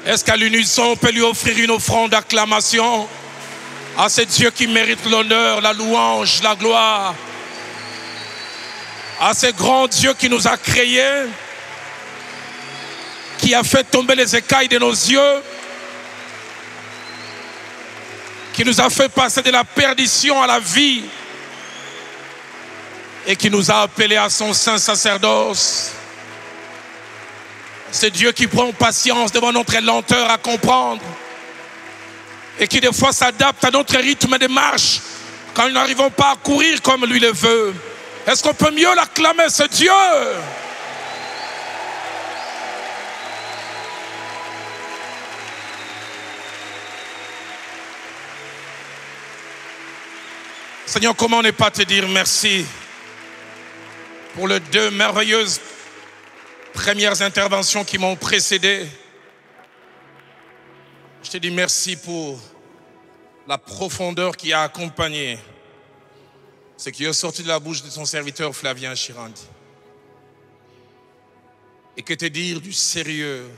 Est-ce qu'à l'unisson, on peut lui offrir une offrande d'acclamation à ce Dieu qui mérite l'honneur, la louange, la gloire, à ce grand Dieu qui nous a créés, qui a fait tomber les écailles de nos yeux, qui nous a fait passer de la perdition à la vie et qui nous a appelés à son saint sacerdoce. C'est Dieu qui prend patience devant notre lenteur à comprendre et qui des fois s'adapte à notre rythme de marche quand nous n'arrivons pas à courir comme lui le veut. Est-ce qu'on peut mieux l'acclamer, ce Dieu? Seigneur, comment ne pas te dire merci pour les 2 merveilleuses premières interventions qui m'ont précédé. Je te dis merci pour la profondeur qui a accompagné ce qui est sorti de la bouche de ton serviteur Flavien Chirandi. Et que te dire du sérieux,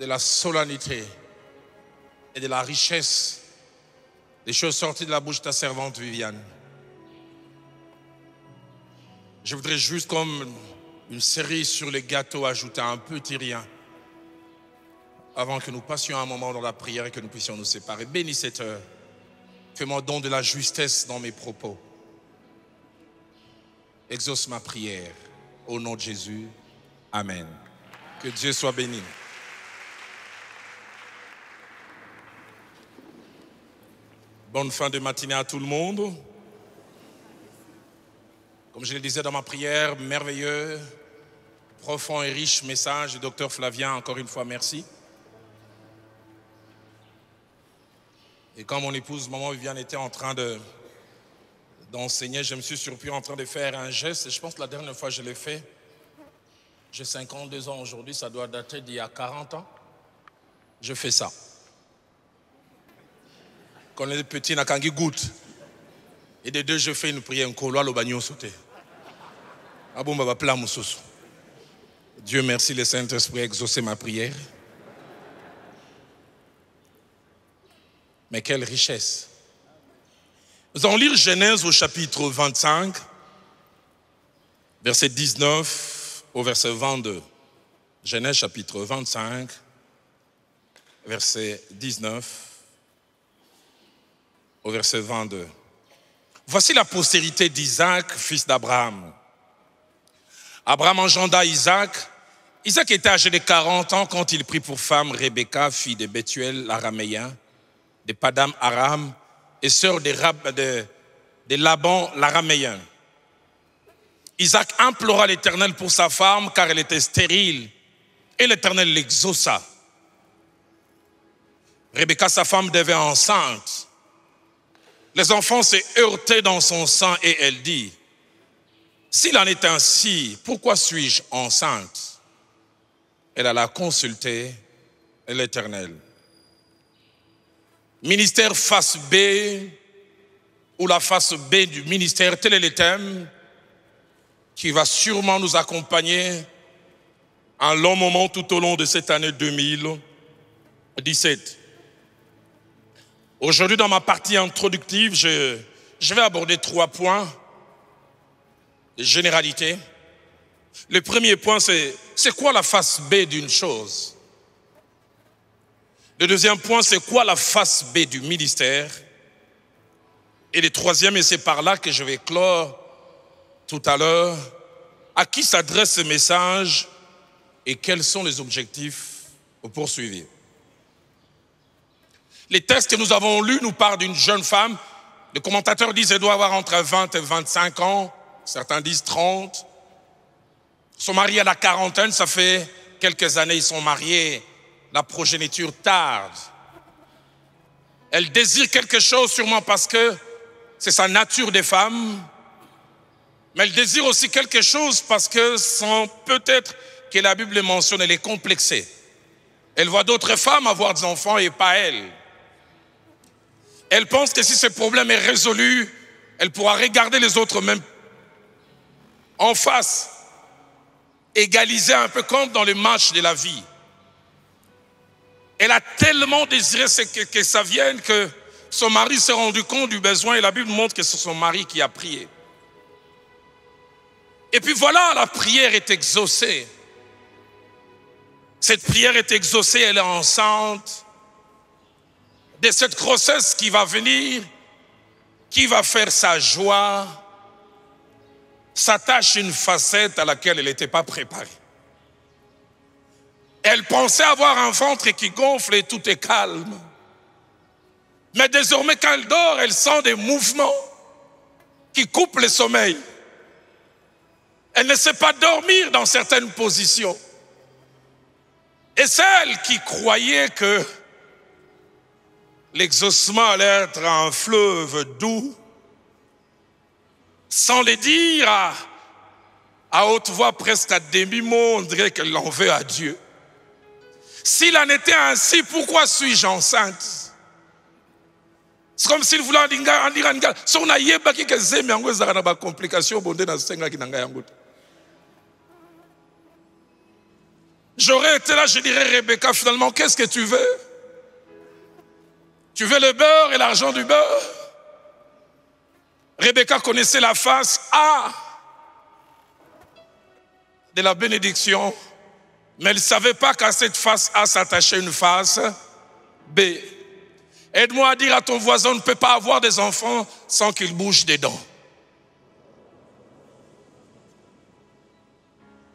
de la solennité et de la richesse des choses sorties de la bouche de ta servante Viviane. Je voudrais juste, comme une série sur les gâteaux, ajouter un petit rien avant que nous passions un moment dans la prière et que nous puissions nous séparer. Bénis cette heure. Fais-moi don de la justesse dans mes propos. Exauce ma prière. Au nom de Jésus. Amen. Que Dieu soit béni. Bonne fin de matinée à tout le monde. Comme je le disais dans ma prière, merveilleux, profond et riche message du docteur Flavien. Encore une fois, merci. Et quand mon épouse, maman Viviane, était en train d'enseigner, je me suis surpris en train de faire un geste. Et je pense que la dernière fois que je l'ai fait, j'ai 52 ans aujourd'hui, ça doit dater d'il y a 40 ans. Je fais ça. Quand on est petit, n'a qu'un goutte. Et des deux, je fais une prière, un couloir, le bagnon sauté. Ah bon, bah, plein mon sauce. Dieu merci, le Saint-Esprit a exaucé ma prière. Mais quelle richesse. Nous allons lire Genèse au chapitre 25, verset 19 au verset 22. Genèse chapitre 25, verset 19 au verset 22. Voici la postérité d'Isaac, fils d'Abraham. Abraham engenda Isaac. Isaac était âgé de 40 ans quand il prit pour femme Rebecca, fille de Bethuel l'araméen, de Padam Aram, et sœur de Laban l'araméen. Isaac implora l'Éternel pour sa femme, car elle était stérile, et l'Éternel l'exauça. Rebecca, sa femme, devint enceinte. Les enfants se heurtaient dans son sein, et elle dit, « S'il en est ainsi, pourquoi suis-je enceinte ?» Elle alla consulter l'Éternel. Ministère face B, ou la face B du ministère, tel est le thème qui va sûrement nous accompagner un long moment tout au long de cette année 2017. Aujourd'hui, dans ma partie introductive, je vais aborder 3 points de généralité. Le premier point, c'est quoi la face B d'une chose? Le deuxième point, c'est quoi la face B du ministère? Et le troisième, et c'est par là que je vais clore tout à l'heure, à qui s'adresse ce message et quels sont les objectifs poursuivis. Les textes que nous avons lus nous parlent d'une jeune femme. Les commentateurs disent qu'elle doit avoir entre 20 et 25 ans. Certains disent 30. Son mari à la quarantaine, ça fait quelques années, ils sont mariés. La progéniture tarde. Elle désire quelque chose sûrement parce que c'est sa nature des femmes. Mais elle désire aussi quelque chose parce que sans peut-être que la Bible mentionne, elle est complexée. Elle voit d'autres femmes avoir des enfants et pas elle. Elle pense que si ce problème est résolu, elle pourra regarder les autres même en face, égaliser un peu comme dans les matchs de la vie. Elle a tellement désiré que ça vienne que son mari s'est rendu compte du besoin et la Bible montre que c'est son mari qui a prié. Et puis voilà, la prière est exaucée. Cette prière est exaucée, elle est enceinte de cette grossesse qui va venir, qui va faire sa joie, s'attache une facette à laquelle elle n'était pas préparée. Elle pensait avoir un ventre qui gonfle et tout est calme. Mais désormais, quand elle dort, elle sent des mouvements qui coupent le sommeil. Elle ne sait pas dormir dans certaines positions. Et celle qui croyait que l'exaucement allait être un fleuve doux, sans le dire à haute voix, presque à demi-mot, on dirait qu'elle en veut à Dieu. S'il en était ainsi, pourquoi suis-je enceinte? C'est comme s'il voulait dire, si on a yéba qui kazeme yango ezaka na ba complication bonde na senga ki nanga yango. J'aurais été là, je dirais, Rebecca, finalement, qu'est-ce que tu veux? Tu veux le beurre et l'argent du beurre? Rebecca connaissait la face A de la bénédiction, mais elle ne savait pas qu'à cette face A s'attachait une face B. Aide-moi à dire à ton voisin, on ne peut pas avoir des enfants sans qu'il bouge des dents.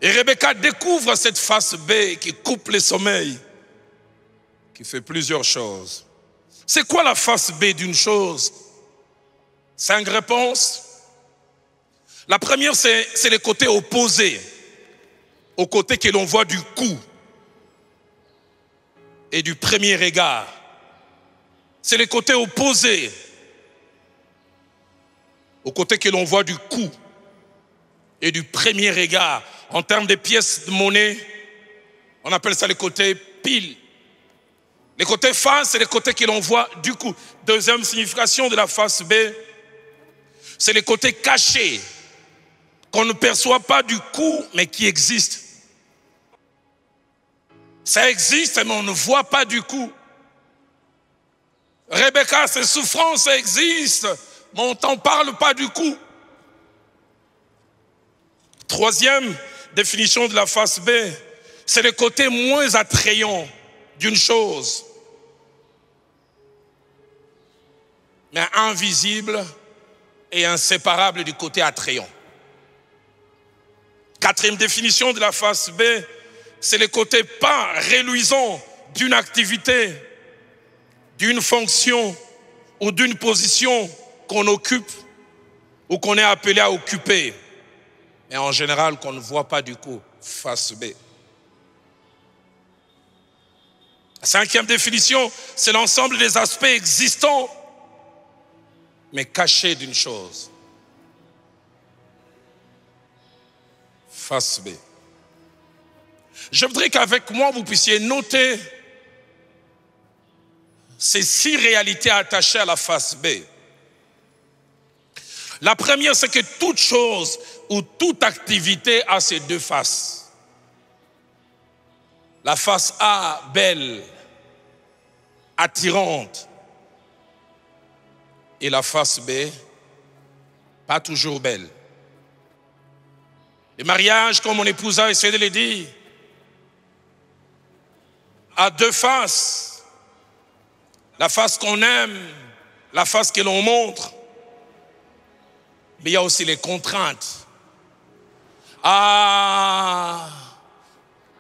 Et Rebecca découvre cette face B qui coupe les sommeils, qui fait plusieurs choses. C'est quoi la face B d'une chose? 5 réponses. La première, c'est le côté opposé, au côté que l'on voit du coup et du premier regard. C'est le côté opposé, au côté que l'on voit du coup et du premier regard. En termes de pièces de monnaie, on appelle ça le côté pile. Le côté face, c'est le côté que l'on voit du coup. Deuxième signification de la face B, c'est le côté caché, qu'on ne perçoit pas du coup, mais qui existe. Ça existe, mais on ne voit pas du coup. Rebecca, ses souffrances existent, mais on ne t'en parle pas du coup. Troisième définition de la face B, c'est le côté moins attrayant d'une chose, mais invisible et inséparable du côté attrayant. Quatrième définition de la face B, c'est le côté pas reluisant d'une activité, d'une fonction ou d'une position qu'on occupe ou qu'on est appelé à occuper, mais en général qu'on ne voit pas du coup, face B. La cinquième définition, c'est l'ensemble des aspects existants, mais cachés d'une chose. Face B. Je voudrais qu'avec moi, vous puissiez noter ces 6 réalités attachées à la face B. La première, c'est que toute chose ou toute activité a ses 2 faces. La face A, belle, attirante, et la face B, pas toujours belle. Le mariage, comme mon épouse a essayé de le dire, a 2 faces. La face qu'on aime, la face que l'on montre. Mais il y a aussi les contraintes. Ah,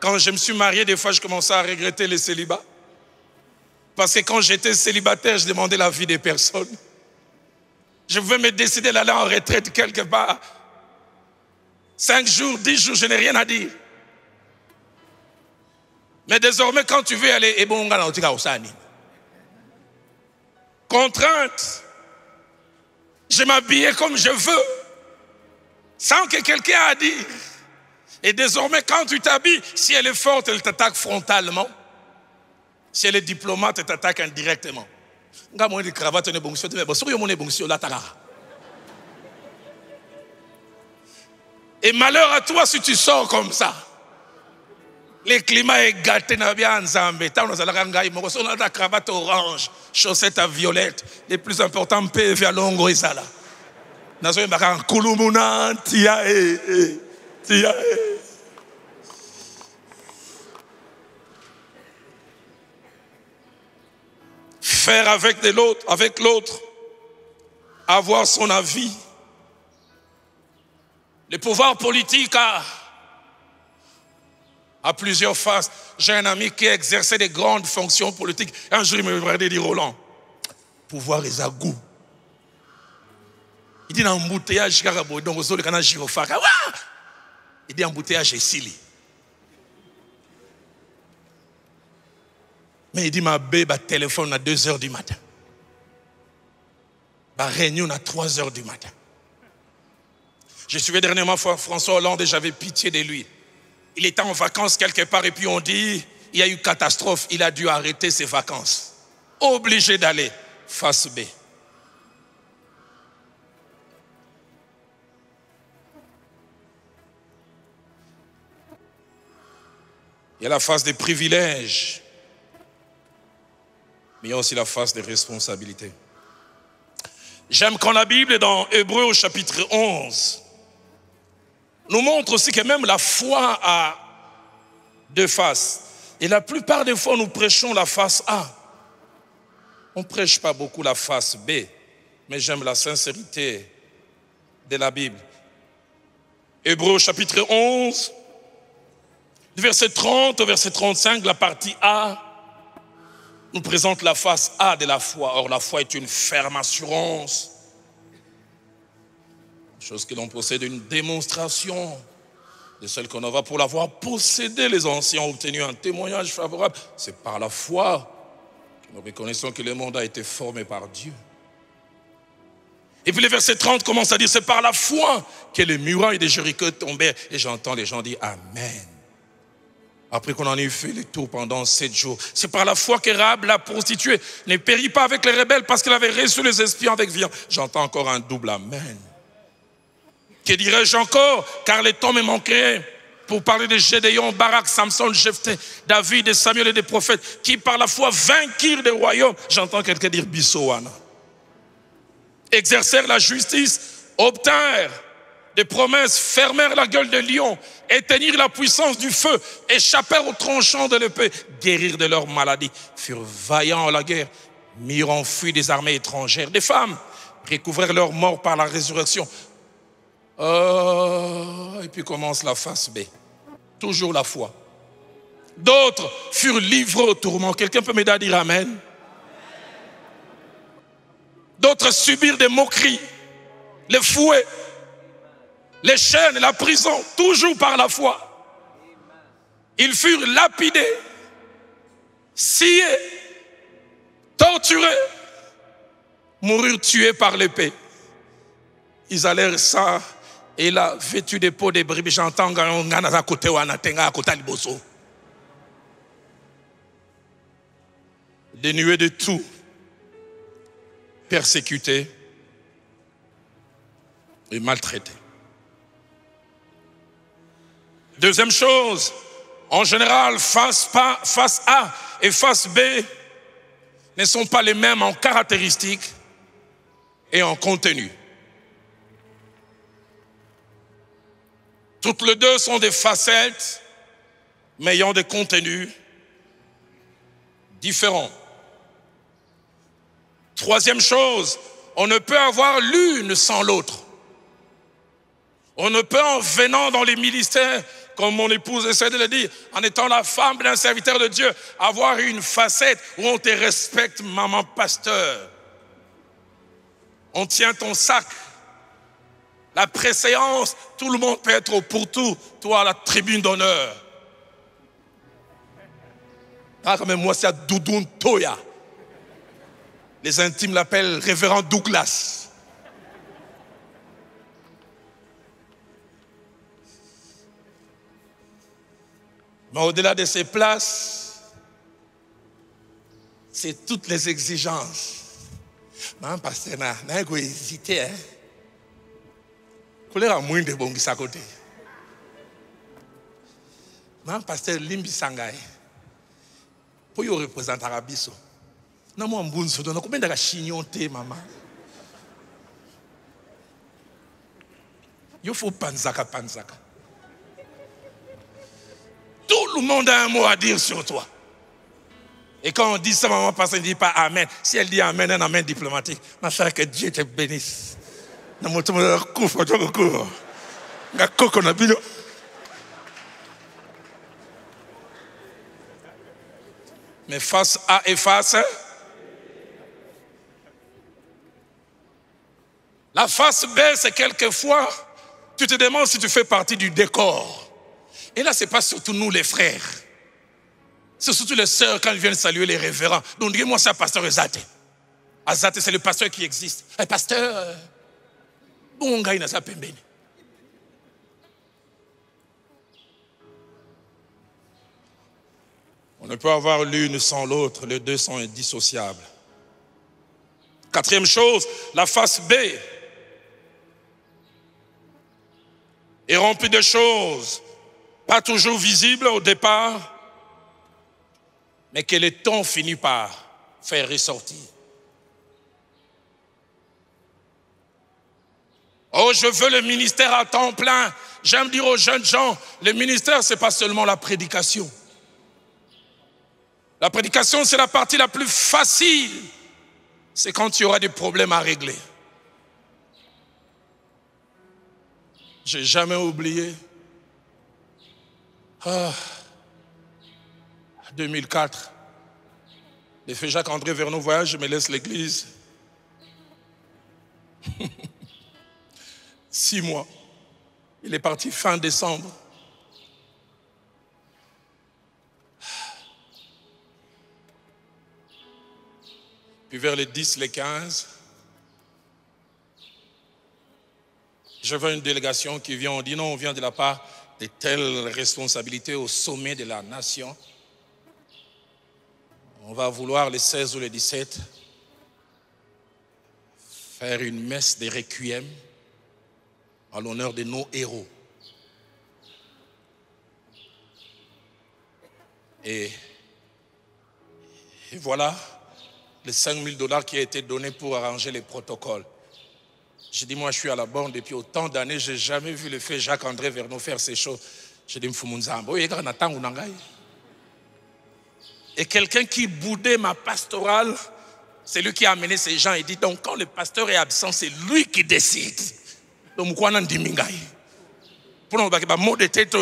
quand je me suis marié, des fois, je commençais à regretter le célibat. Parce que quand j'étais célibataire, je demandais l'avis des personnes. Je pouvais me décider d'aller en retraite quelque part. 5 jours, 10 jours, je n'ai rien à dire. Mais désormais, quand tu veux aller, contrainte. Je m'habillais comme je veux, sans que quelqu'un ait à dire. Et désormais, quand tu t'habilles, si elle est forte, elle t'attaque frontalement. Si elle est diplomate, elle t'attaque indirectement. Et malheur à toi si tu sors comme ça. Le climat est gâté na bien nzambe. Tant nous allons ngai moko so na ta cravate orange, chaussettes à violette. Les plus importants PV à longo ezala. Nazo mbaka kulumuna tia tia. Faire avec l'autre, avoir son avis. Le pouvoir politique a plusieurs faces. J'ai un ami qui exerçait des grandes fonctions politiques. Un jour, il me regardait et dit, Roland, pouvoir est à goût. Il dit, embouteillage, il dit, embouteillage est silly. Mais il dit, ma bébé, téléphone à 2 h du matin. Ma réunion à 3 h du matin. Je suivais dernièrement François Hollande et j'avais pitié de lui. Il était en vacances quelque part et puis on dit, il y a eu catastrophe, il a dû arrêter ses vacances. Obligé d'aller, face B. Il y a la face des privilèges, mais il y a aussi la face des responsabilités. J'aime quand la Bible, dans Hébreux au chapitre 11, nous montre aussi que même la foi a 2 faces. Et la plupart des fois, nous prêchons la face A. On ne prêche pas beaucoup la face B, mais j'aime la sincérité de la Bible. Hébreux chapitre 11, du verset 30 au verset 35, la partie A nous présente la face A de la foi. Or, la foi est une ferme assurance. Chose que l'on possède, une démonstration de celle qu'on va pour l'avoir possédée. Les anciens ont obtenu un témoignage favorable. C'est par la foi que nous reconnaissons que le monde a été formé par Dieu. Et puis le verset 30 commence à dire, c'est par la foi que les murailles de Jéricho tombaient. Et j'entends les gens dire Amen. Après qu'on en ait fait le tour pendant 7 jours. C'est par la foi qu'Érab, la prostituée, ne périt pas avec les rebelles parce qu'elle avait reçu les espions avec viande. J'entends encore un double Amen. Que dirais-je encore? Car les temps me manqueraient pour parler de Gédéon, Barak, Samson, Jephthé, David, et Samuel et des prophètes qui par la foi vainquirent des royaumes. J'entends quelqu'un dire Bissowana. Exercèrent la justice, obtinrent des promesses, fermèrent la gueule de lion, éteignirent la puissance du feu, échappèrent aux tranchants de l'épée, guérirent de leur maladie, furent vaillants à la guerre, mirent en fuite des armées étrangères. Des femmes recouvrèrent leur mort par la résurrection. Et puis commence la face B. Toujours la foi. D'autres furent livrés au tourment. Quelqu'un peut m'aider à dire Amen? D'autres subirent des moqueries, les fouets, les chaînes, la prison, toujours par la foi. Ils furent lapidés, sciés, torturés, moururent tués par l'épée. Ils allèrent ça et là, vêtus de peaux de brebis, j'entends à côté à côté liboso. Dénués de tout, persécutés et maltraités. Deuxième chose, en général, face A et face B ne sont pas les mêmes en caractéristiques et en contenu. Toutes les deux sont des facettes, mais ayant des contenus différents. Troisième chose, on ne peut avoir l'une sans l'autre. On ne peut, en venant dans les ministères, comme mon épouse essaie de le dire, en étant la femme d'un serviteur de Dieu, avoir une facette où on te respecte, maman pasteur. On tient ton sac. La préséance, tout le monde peut être au pour-tout, toi à la tribune d'honneur. Ah, quand même, moi c'est à Doudoun Toya. Les intimes l'appellent révérend Douglas. Mais au-delà de ces places, c'est toutes les exigences. Maman pasteur, n'a pas hésité, hein? Vous avez moins de bon qui s'à côté. Non, pasteur Limbi Sangai. Pour y représenter Arabiso. Non, moi, je suis un combien de chignon maman. Il faut panzaka. Tout le monde a un mot à dire sur toi. Et quand on dit ça, maman, parce qu'elle ne dit pas Amen. Si elle dit Amen, un Amen diplomatique. Ma chère, que Dieu te bénisse. Mais face A et face, la face B, c'est quelquefois, tu te demandes si tu fais partie du décor. Et là, ce n'est pas surtout nous les frères. C'est surtout les sœurs quand ils viennent saluer les révérends. Donc, dis-moi, c'est un pasteur Azate. Azate, c'est le pasteur qui existe. Un pasteur, bon gars, il n'a pas pembeni. On ne peut avoir l'une sans l'autre, les deux sont indissociables. Quatrième chose, la face B est remplie de choses pas toujours visibles au départ, mais que le temps finit par faire ressortir. Oh, je veux le ministère à temps plein. J'aime dire aux jeunes gens, le ministère, ce n'est pas seulement la prédication. La prédication, c'est la partie la plus facile. C'est quand il y aura des problèmes à régler. Je n'ai jamais oublié. 2004. J'ai fait Jacques-André Vernon voyage, je me laisse l'église. 6 mois. Il est parti fin décembre. Puis vers les 10, les 15, je vois une délégation qui vient, on dit non, on vient de la part de telles responsabilités au sommet de la nation. On va vouloir les 16 ou les 17 faire une messe de requiem en l'honneur de nos héros. Et voilà les $5 000 qui a été donné pour arranger les protocoles. J'ai dit, moi je suis à la borne depuis autant d'années, je n'ai jamais vu le fait Jacques-André Vernon faire ces choses. J'ai dit, et quelqu'un qui boudait ma pastorale, c'est lui qui a amené ces gens et dit, donc quand le pasteur est absent, c'est lui qui décide. Donc, pour nous, mot de tête,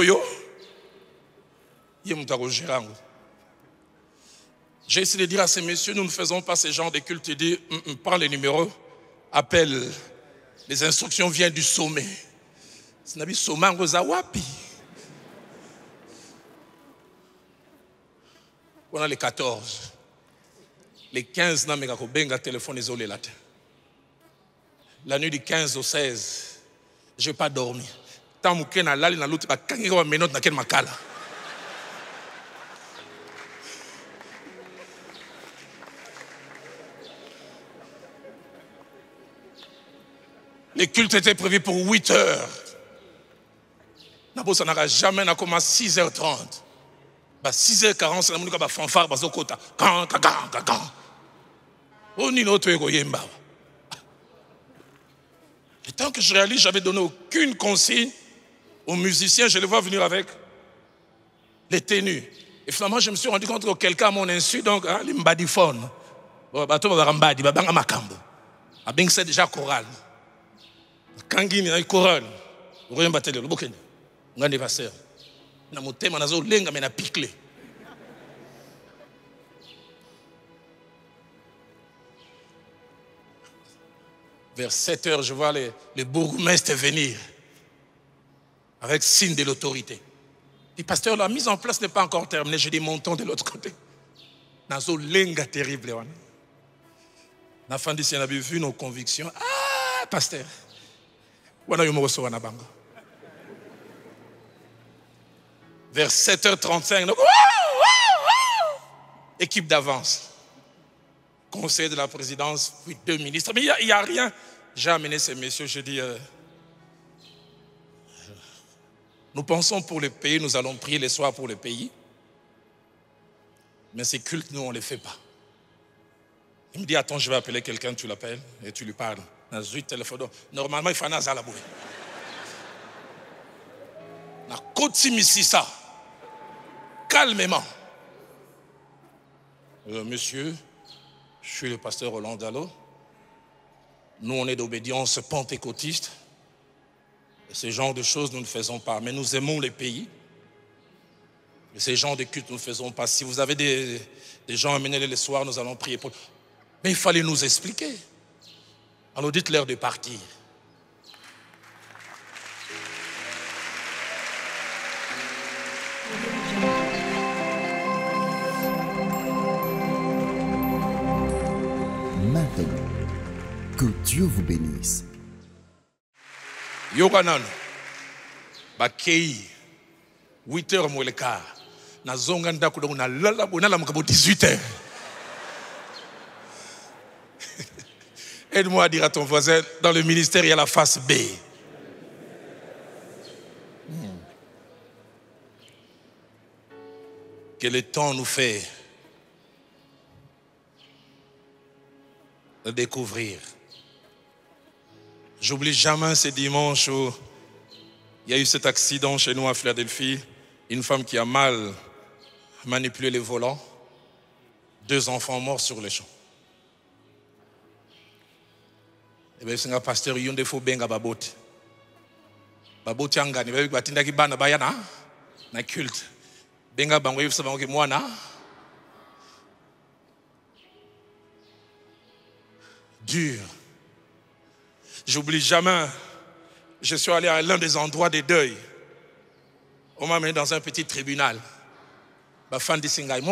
j'ai essayé de dire à ces messieurs, nous ne faisons pas ce genre de culte. Il dit, prends les numéros, appelle. Les instructions viennent du sommet. C'est un sommet en Zawapi. On a les 14. Les 15, téléphone isolé là. La nuit du 15 au 16, je n'ai pas dormi. Tant que je suis allé dans l'autre, je suis allé dans l'autre. Les cultes étaient prévus pour 8 heures. Ça n'aura jamais commencé à 6h30. 6h40, c'est la fanfare. Et tant que je réalise, je n'avais donné aucune consigne aux musiciens. Je les vois venir avec les tenues. Et finalement, je me suis rendu compte que quelqu'un à mon insu, donc, l'imbadiphone. C'est déjà choral. Kangini na chorale ngoyemba tele lobokende ngande pasteur na motema nazo lenga mena picle. Vers 7h, je vois les bourgmestres venir avec signe de l'autorité. Le pasteur, la mise en place n'est pas encore terminée. Je dis montons de l'autre côté. Nazo lenga terrible. La fin d'ici, on a vu nos convictions. Ah, pasteur. Vers 7h35, équipe d'avance. Conseil de la présidence, puis 2 ministres. Mais il n'y a rien. J'ai amené ces messieurs, je dis, Nous pensons pour le pays, nous allons prier les soirs pour le pays. Mais ces cultes, nous, on ne les fait pas. Il me dit, attends, je vais appeler quelqu'un, tu l'appelles et tu lui parles. Normalement, il faut un la bouée. Na koti misisa. Calmement. Monsieur, je suis le pasteur Roland Dallot. Nous, on est d'obédience pentecôtiste. Et ce genre de choses, nous ne faisons pas. Mais nous aimons les pays. Et ces genres de cultes, nous ne faisons pas. Si vous avez des gens, amenez-les le soir, nous allons prier pour. Mais il fallait nous expliquer. Alors dites-leur de partir. Maintenant, que Dieu vous bénisse. Yokanan, Bakei, 8h moins le quart. Na zonganda kudo na lala bonala mukabo 18h. Aide-moi à dire à ton voisin, dans le ministère, il y a la face B. Que le temps nous fait de découvrir. J'oublie jamais ce dimanche où il y a eu cet accident chez nous à Philadelphie. Une femme qui a mal manipulé les volants. 2 enfants morts sur le champ. Et bien, c'est un pasteur, il y a des faux benga babote. Babote angani, il y a des bana bayana, na culte. Benga bango, il y a des moana. Dur. J'oublie jamais, je suis allé à l'un des endroits des deuils. On m'a mis dans un petit tribunal. Ma fan de Singaï,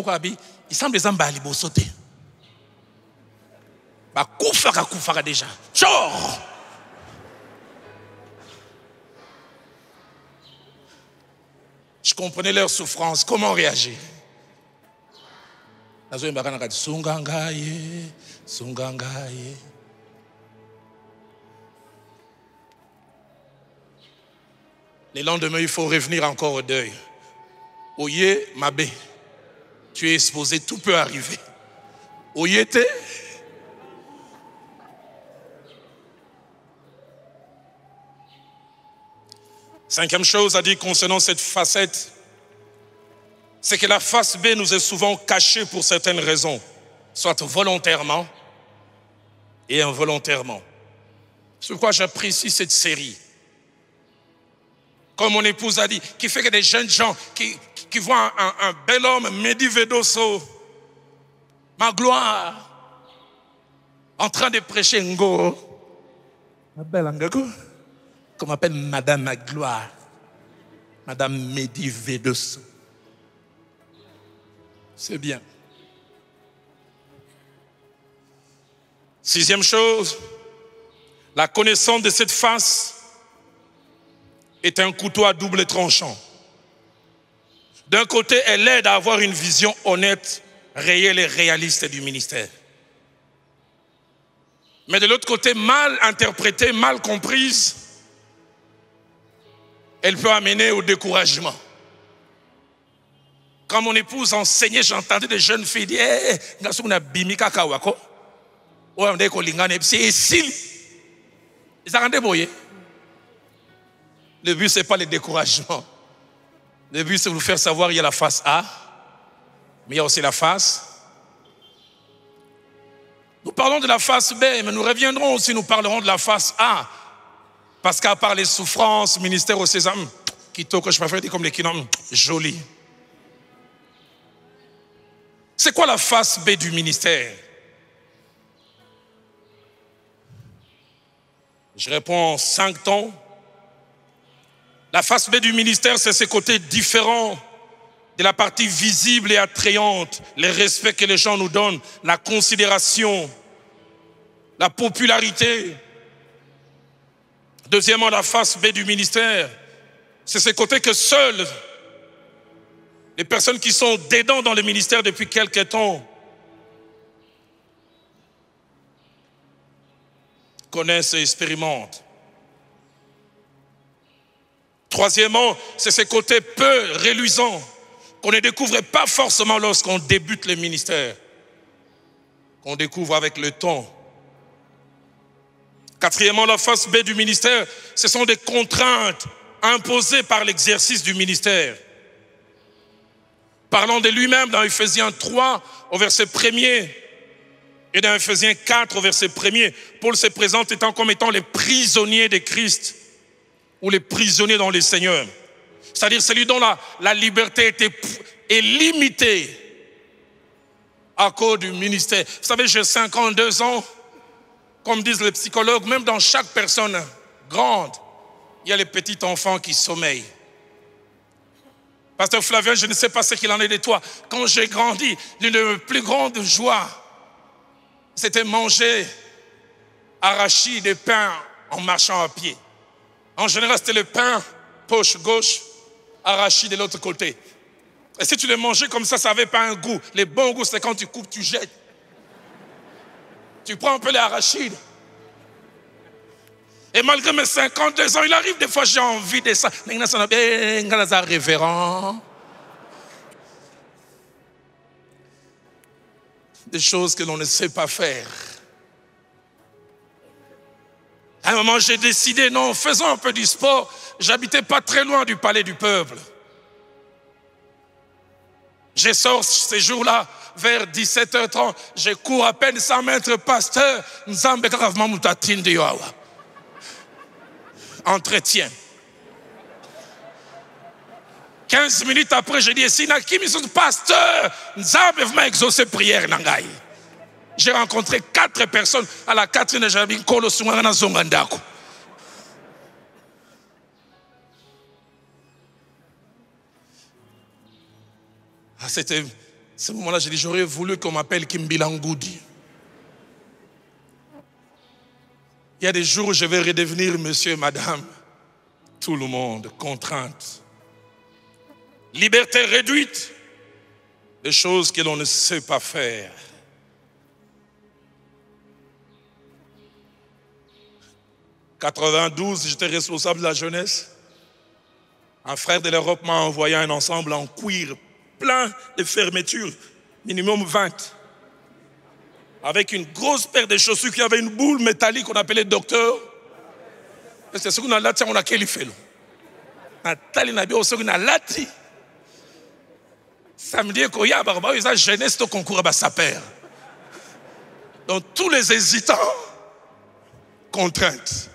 il semble que les gens vont sauter. Koufara déjà. Genre. Je comprenais leur souffrance. Comment réagir? Sungangaye. Les lendemains, il faut revenir encore au deuil. Oye, Mabé, tu es exposé, tout peut arriver. Oye, t'es. Cinquième chose à dire concernant cette facette, c'est que la face B nous est souvent cachée pour certaines raisons, soit volontairement et involontairement. C'est pourquoi j'apprécie cette série. Comme mon épouse a dit, qui fait que des jeunes gens qui voient un bel homme, Mehdi Vedoso, ma gloire, en train de prêcher Ngo, ma belle Ngago, qu'on m'appelle Madame ma gloire, Madame Mehdi Vedoso. C'est bien. Sixième chose, la connaissance de cette face est un couteau à double tranchant. D'un côté, elle aide à avoir une vision honnête, réelle et réaliste du ministère. Mais de l'autre côté, mal interprétée, mal comprise, elle peut amener au découragement. Quand mon épouse enseignait, j'entendais des jeunes filles dire le but, ce n'est pas le découragement. Le but, c'est de vous faire savoir qu'il y a la face A, mais il y a aussi la face. Nous parlons de la face B, mais nous reviendrons aussi, nous parlerons de la face A. Parce qu'à part les souffrances, ministère au sésame, que je préfère dire comme les kinoms, joli. C'est quoi la face B du ministère? Je réponds en 5 temps. La face B du ministère, c'est ces côtés différents de la partie visible et attrayante, le respect que les gens nous donnent, la considération, la popularité. Deuxièmement, la face B du ministère, c'est ces côtés que seules les personnes qui sont dedans dans le ministère depuis quelque temps connaissent et expérimentent. Troisièmement, c'est ce côté peu reluisant qu'on ne découvre pas forcément lorsqu'on débute le ministère, qu'on découvre avec le temps. Quatrièmement, la face B du ministère, ce sont des contraintes imposées par l'exercice du ministère. Parlant de lui-même dans Ephésiens 3 au verset 1er et dans Ephésiens 4 au verset 1er, Paul se présente comme étant les prisonniers de Christ ou les prisonniers dans le Seigneur. C'est-à-dire celui dont la liberté est limitée à cause du ministère. Vous savez, j'ai 52 ans, comme disent les psychologues, même dans chaque personne grande, il y a les petits enfants qui sommeillent. Pasteur Flavien, je ne sais pas ce qu'il en est de toi. Quand j'ai grandi, l'une des plus grandes joies, c'était manger arachide et pain en marchant à pied. En général, c'était le pain, poche gauche, arachide de l'autre côté. Et si tu le mangeais comme ça n'avait pas un goût. Le bon goût, c'est quand tu coupes, tu jettes. Tu prends un peu les arachides. Et malgré mes 52 ans, il arrive des fois, j'ai envie de ça. Révérend. Des choses que l'on ne sait pas faire. À un moment, j'ai décidé, non, faisons un peu du sport. J'habitais pas très loin du palais du peuple. Je sors ces jours-là vers 17h30. Je cours à peine 100 mètres, pasteur. Entretien. 15 minutes après, j'ai dit, pasteur, exaucé prière. J'ai rencontré 4 personnes. À la 4e, j'avais Kolo Sungana Zongandako. À ce moment-là, j'ai dit, j'aurais voulu qu'on m'appelle Kimbilangoudi. Il y a des jours où je vais redevenir monsieur, madame, tout le monde, contrainte. Liberté réduite, des choses que l'on ne sait pas faire. En 92, j'étais responsable de la jeunesse. Un frère de l'Europe m'a envoyé un ensemble en cuir plein de fermetures, minimum 20. Avec une grosse paire de chaussures qui avait une boule métallique qu'on appelait docteur. C'est ce qu'on a là, on a quel fait. Nathalie Nabi, on a lati. Samedi, il y a une jeunesse au concours à sa père. Donc tous les hésitants, contraintes.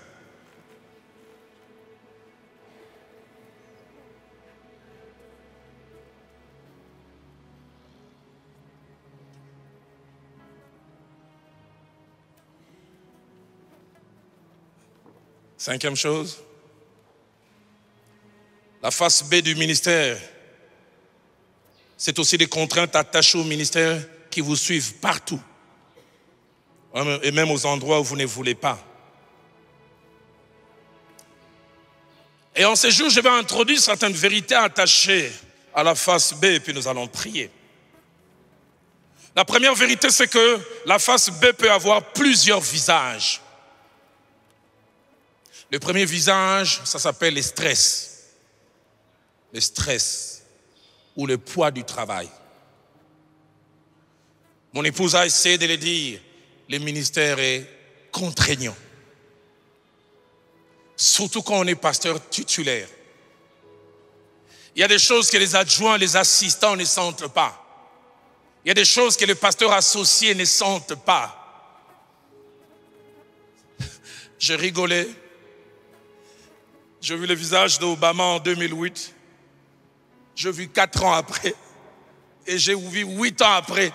Cinquième chose, la face B du ministère, c'est aussi des contraintes attachées au ministère qui vous suivent partout, et même aux endroits où vous ne voulez pas. Et en ces jours, je vais introduire certaines vérités attachées à la face B, et puis nous allons prier. La première vérité, c'est que la face B peut avoir plusieurs visages. Le premier visage, ça s'appelle le stress. Le stress ou le poids du travail. Mon épouse a essayé de le dire, le ministère est contraignant. Surtout quand on est pasteur titulaire. Il y a des choses que les adjoints, les assistants ne sentent pas. Il y a des choses que les pasteurs associés ne sentent pas. J'ai rigolé. J'ai vu le visage d'Obama en 2008. J'ai vu 4 ans après. Et j'ai vu 8 ans après.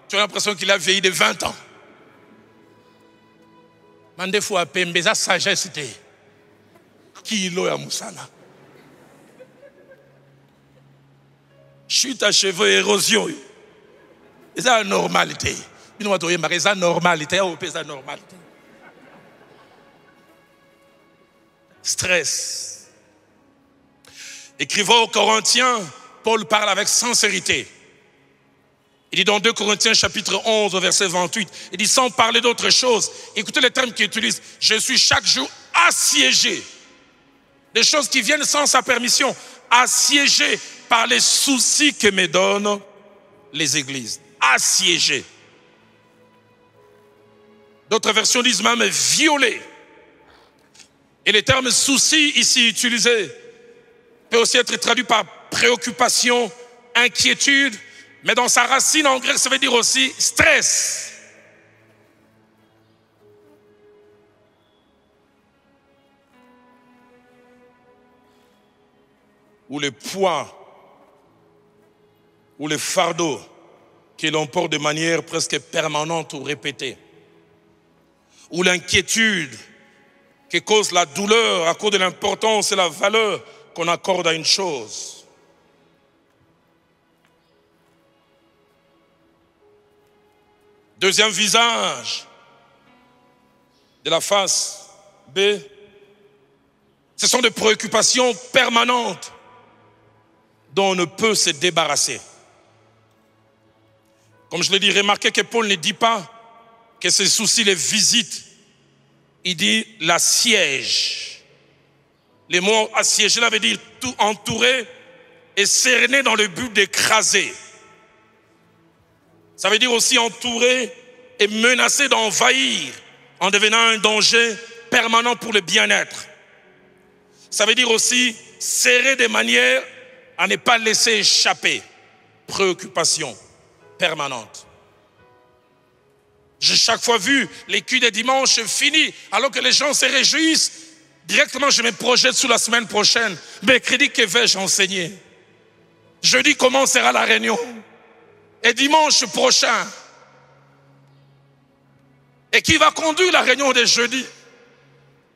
Tu as l'impression qu'il a vieilli de 20 ans. Mande fois pembe sa sagesse te. Kilo ya musala. Chute à cheveux, érosion. C'est la normalité. C'est la normalité. C'est la normalité. Stress. Écrivant aux Corinthiens, Paul parle avec sincérité. Il dit dans 2 Corinthiens chapitre 11 au verset 28, il dit sans parler d'autre chose, écoutez les termes qu'il utilise, je suis chaque jour assiégé des choses qui viennent sans sa permission, assiégé par les soucis que me donnent les églises. Assiégé. D'autres versions disent même violé. Et le terme souci ici utilisé peut aussi être traduit par préoccupation, inquiétude, mais dans sa racine en grec, ça veut dire aussi stress. Ou le poids, ou le fardeau que l'on porte de manière presque permanente ou répétée. Ou l'inquiétude qui cause la douleur à cause de l'importance et la valeur qu'on accorde à une chose. Deuxième visage de la face B, ce sont des préoccupations permanentes dont on ne peut se débarrasser. Comme je l'ai dit, remarquez que Paul ne dit pas que ces soucis les visitent. Il dit l'assiège. Le mot assiégé, là veut dire tout entouré et cerné dans le but d'écraser. Ça veut dire aussi entouré et menacé d'envahir en devenant un danger permanent pour le bien-être. Ça veut dire aussi serrer de manière à ne pas laisser échapper. Préoccupation permanente. J'ai chaque fois vu les culs des dimanches finis, alors que les gens se réjouissent. Directement, je me projette sur la semaine prochaine. Mercredi, que vais-je enseigner? Jeudi, comment sera la réunion? Et dimanche prochain. Et qui va conduire la réunion de jeudi?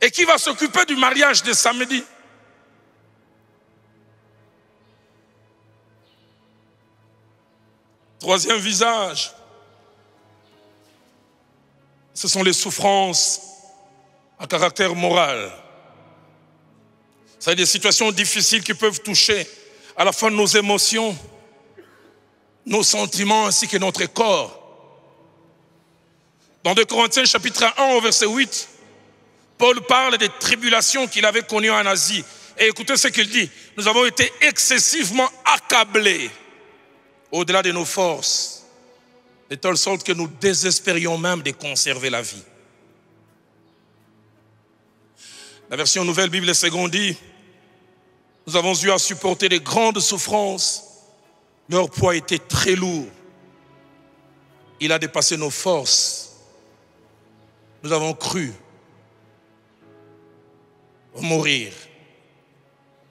Et qui va s'occuper du mariage de samedi? Troisième visage, ce sont les souffrances à caractère moral. C'est des situations difficiles qui peuvent toucher à la fois nos émotions, nos sentiments ainsi que notre corps. Dans 2 Corinthiens chapitre 1 au verset 8, Paul parle des tribulations qu'il avait connues en Asie. Et écoutez ce qu'il dit, nous avons été excessivement accablés au-delà de nos forces, de telle sorte que nous désespérions même de conserver la vie. La version Nouvelle Bible Seconde dit, nous avons eu à supporter de grandes souffrances, leur poids était très lourd. Il a dépassé nos forces. Nous avons cru mourir.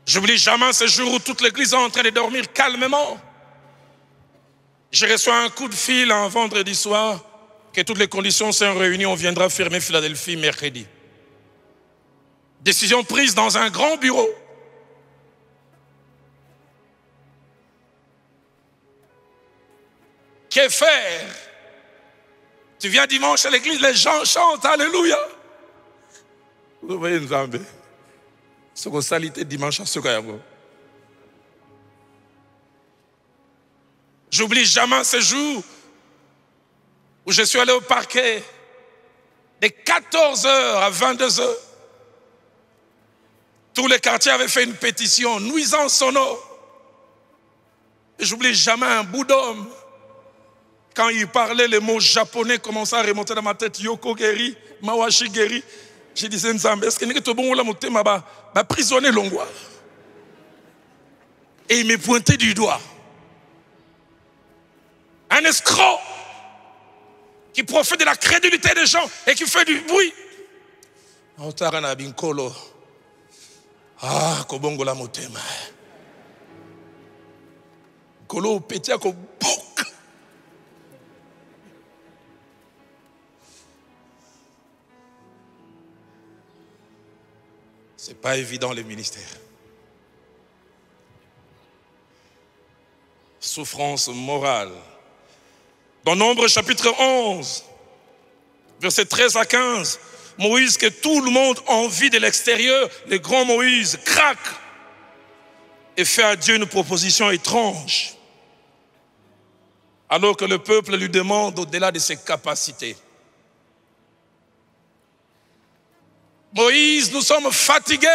J'oublie jamais ce jour où toute l'église est en train de dormir calmement. Je reçois un coup de fil un vendredi soir que toutes les conditions sont réunies, on viendra fermer Philadelphie mercredi. Décision prise dans un grand bureau. Que faire? Tu viens dimanche à l'église, les gens chantent, alléluia. Vous voyez, nous avons ce qu'on salité dimanche à ce qu'il y a. J'oublie jamais ce jour où je suis allé au parquet de 14h à 22h. Tous les quartiers avaient fait une pétition, nuisance sonore. Et j'oublie jamais un bout d'homme. Quand il parlait, les mots japonais commençaient à remonter dans ma tête. Yoko Geri, Mawashi Geri. Je disais, Nzambe, est-ce que nous sommes bon là, mon thème, prisonnier longwa? Et il me pointait du doigt. Un escroc qui profite de la crédulité des gens et qui fait du bruit. Ah, kobongo la motema. Kolo petia ko bouk. C'est pas évident le ministère. Souffrance morale. Dans Nombre chapitre 11, versets 13 à 15, Moïse, que tout le monde envie de l'extérieur, le grand Moïse craque et fait à Dieu une proposition étrange, alors que le peuple lui demande au-delà de ses capacités. Moïse, nous sommes fatigués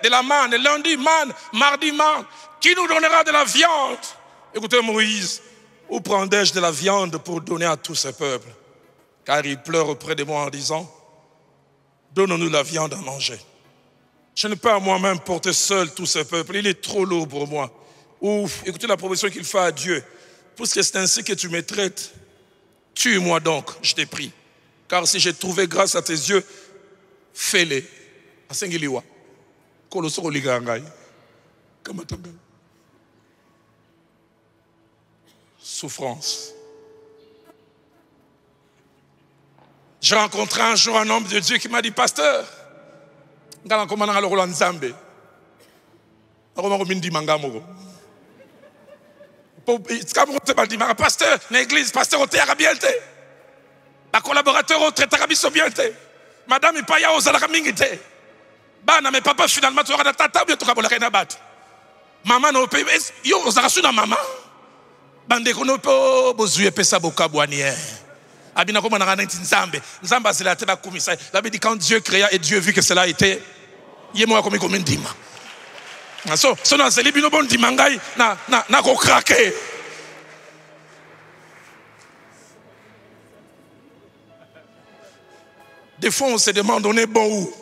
de la manne. Lundi, manne. Mardi, manne. Qui nous donnera de la viande? Écoutez Moïse, où prendrai-je de la viande pour donner à tous ces peuples? Car ils pleurent auprès de moi en disant, donne-nous la viande à manger. Je ne peux pas moi-même porter seul tous ces peuples. Il est trop lourd pour moi. Ouf, écoutez la proposition qu'il fait à Dieu. Puisque c'est ainsi que tu me traites, tue-moi donc, je t'ai prie. Car si j'ai trouvé grâce à tes yeux, fais-les. Asengiliwa. Kolosoko ligangai. Kamatanga. Souffrance. J'ai rencontré un jour un homme de Dieu qui m'a dit, pasteur, ngala komana ngalo rola nzambe. Akoma ko mindi mangamo. Pasteur, l'église, pasteur au théarabiente. La collaborateur au trétarabisobiente. Madame et paya aux alakamingite. Bana mais papa finalement tu auras tata bien tu kabola kaina bat. Maman no pe yo ozarasu na mama. Bande kono po bozuye pesa bokabwani. Abina komana ngana nzambe. Nzambe azela te ba komisa. La Bible dit quand Dieu créa et Dieu vit que cela était yemo comme comme ndima. So na zeli bino bon dimangai na ko craquer. Des fois on se demande on est bon où?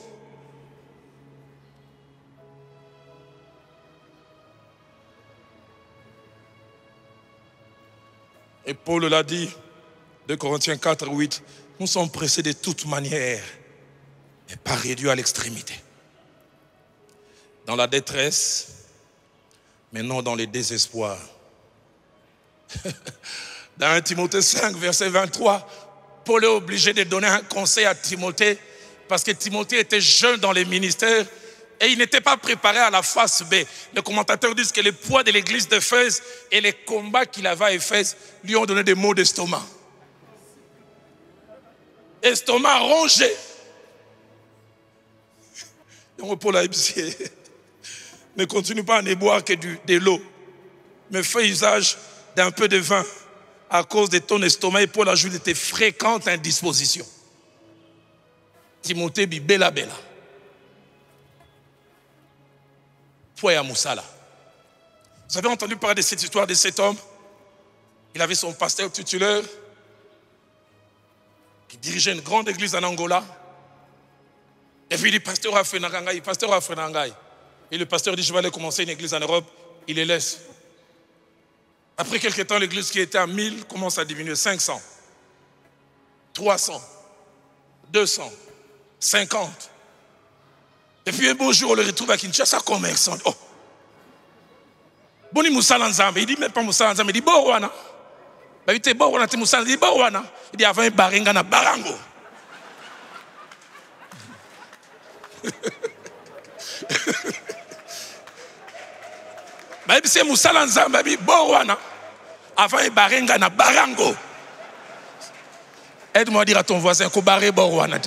Et Paul l'a dit, 2 Corinthiens 4, 8, nous sommes pressés de toute manière, mais pas réduits à l'extrémité. Dans la détresse, mais non dans les désespoirs. Dans 1 Timothée 5, verset 23, Paul est obligé de donner un conseil à Timothée parce que Timothée était jeune dans les ministères et il n'était pas préparé à la face B. Les commentateurs disent que le poids de l'église d'Éphèse et les combats qu'il avait à Éphèse lui ont donné des maux d'estomac. Estomac rongé. Donc Paul a dit, ne continue pas à ne boire que de l'eau, mais fais usage d'un peu de vin à cause de ton estomac. Et Paul ajoute de tes fréquentes indispositions. Timothée bi bela bela. Poya Moussala. Vous avez entendu parler de cette histoire de cet homme? Il avait son pasteur titulaire qui dirigeait une grande église en Angola. Et puis il dit, pasteur Afrenangai, pasteur Afrenangai. Et le pasteur dit, je vais aller commencer une église en Europe. Il les laisse. Après quelques temps, l'église qui était à 1000 commence à diminuer. 500, 300, 200, 50. Et puis un beau jour, on le retrouve à Kinshasa commerçant. Oh! Boni Moussala Nzambe. Il dit même pas Moussala Nzambe. Il dit Borwana. Il dit Borwana, tu Moussala. Il dit Borwana. Il dit avant un baringa na barango. Il dit Moussala Nzambe. Il dit Borwana. Avant un baringa na barango. Aide-moi à dire à ton voisin qu'on barre Borwana.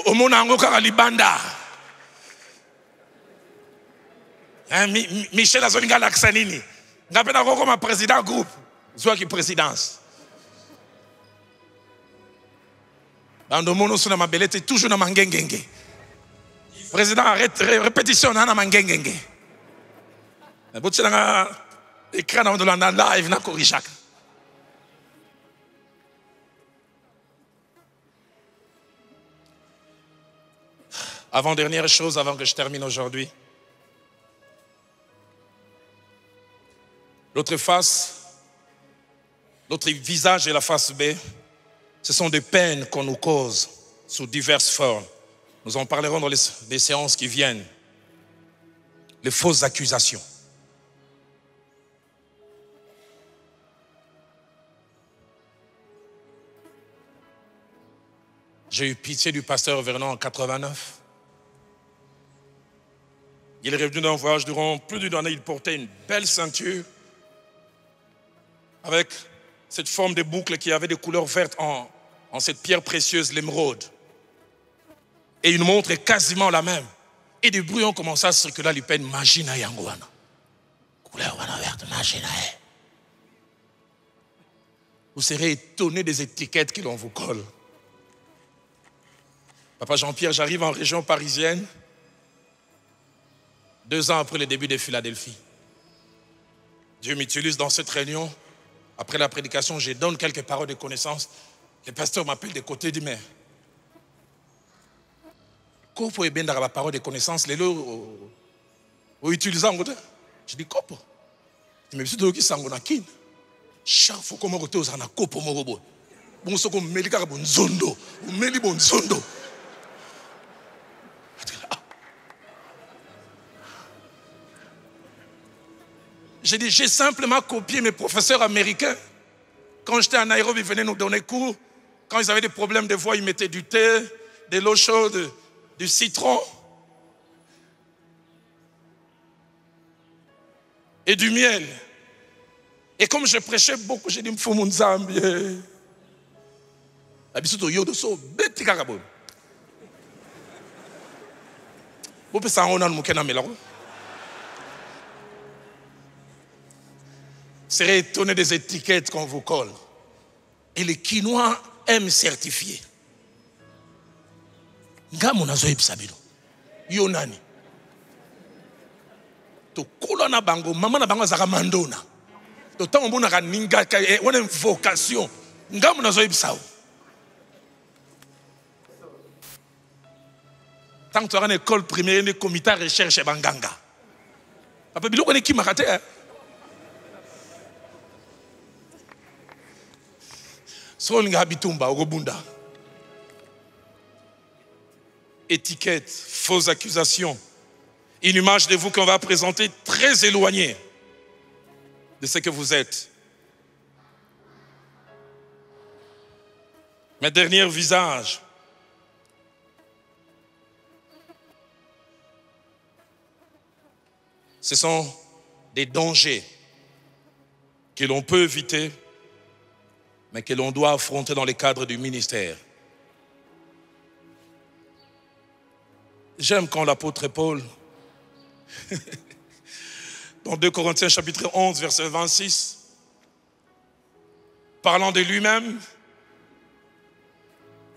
Au monde angokara libanda. Michel Azoninga Laksanini. Ngapena koko ma président groupe. Zwa ki présidence. Dans le monde on a ma belete toujours na mangengenge. Président arrête répétition na mangengenge. Botsi na écran na live na korishaka. Avant-dernière chose, avant que je termine aujourd'hui. L'autre face, l'autre visage et la face B, ce sont des peines qu'on nous cause sous diverses formes. Nous en parlerons dans les séances qui viennent. Les fausses accusations. J'ai eu pitié du pasteur Vernon en 89. Il est revenu d'un voyage durant plus d'une année. Il portait une belle ceinture avec cette forme de boucle qui avait des couleurs vertes en cette pierre précieuse, l'émeraude. Et une montre est quasiment la même. Et des bruits ont commencé à circuler à l'hypen. Magina yanguana. Couleur verte, magina. Vous serez étonné des étiquettes que l'on vous colle. Papa Jean-Pierre, j'arrive en région parisienne 2 ans après le début de Philadelphie. Dieu m'utilise dans cette réunion. Après la prédication, je donne quelques paroles de connaissance. Le pasteur m'appelle de côté et dit, mais comment vous pouvez bien avoir la parole de connaissance, les lots, vous utilisez en côté? Je dis, comment? Je me suis dit, qui s'en kin. Chaque fois que je suis aux anakopo, je suis bon, ce qu'on me dit, bon zondo, on me dit bon zondo. J'ai dit, j'ai simplement copié mes professeurs américains. Quand j'étais à Nairobi, ils venaient nous donner cours. Quand ils avaient des problèmes de voix, ils mettaient du thé, de l'eau chaude, du citron et du miel. Et comme je prêchais beaucoup, j'ai dit, il faut mon Zambie. Vous serez étonné des étiquettes qu'on vous colle. Et les Quinois aiment certifier. Yonani. To kolona bango, maman na bango zaka mandona. To tango mona ka ninga ka on une vocation. Ngamu nazo ibsao. Tant que tu as une école primaire, une comité de recherche et banganga. Papa biloko ne ki makate. Étiquette, fausses accusations, une image de vous qu'on va présenter très éloignée de ce que vous êtes. Mes derniers visages, ce sont des dangers que l'on peut éviter, mais que l'on doit affronter dans le cadre du ministère. J'aime quand l'apôtre Paul, dans 2 Corinthiens chapitre 11, verset 26, parlant de lui-même,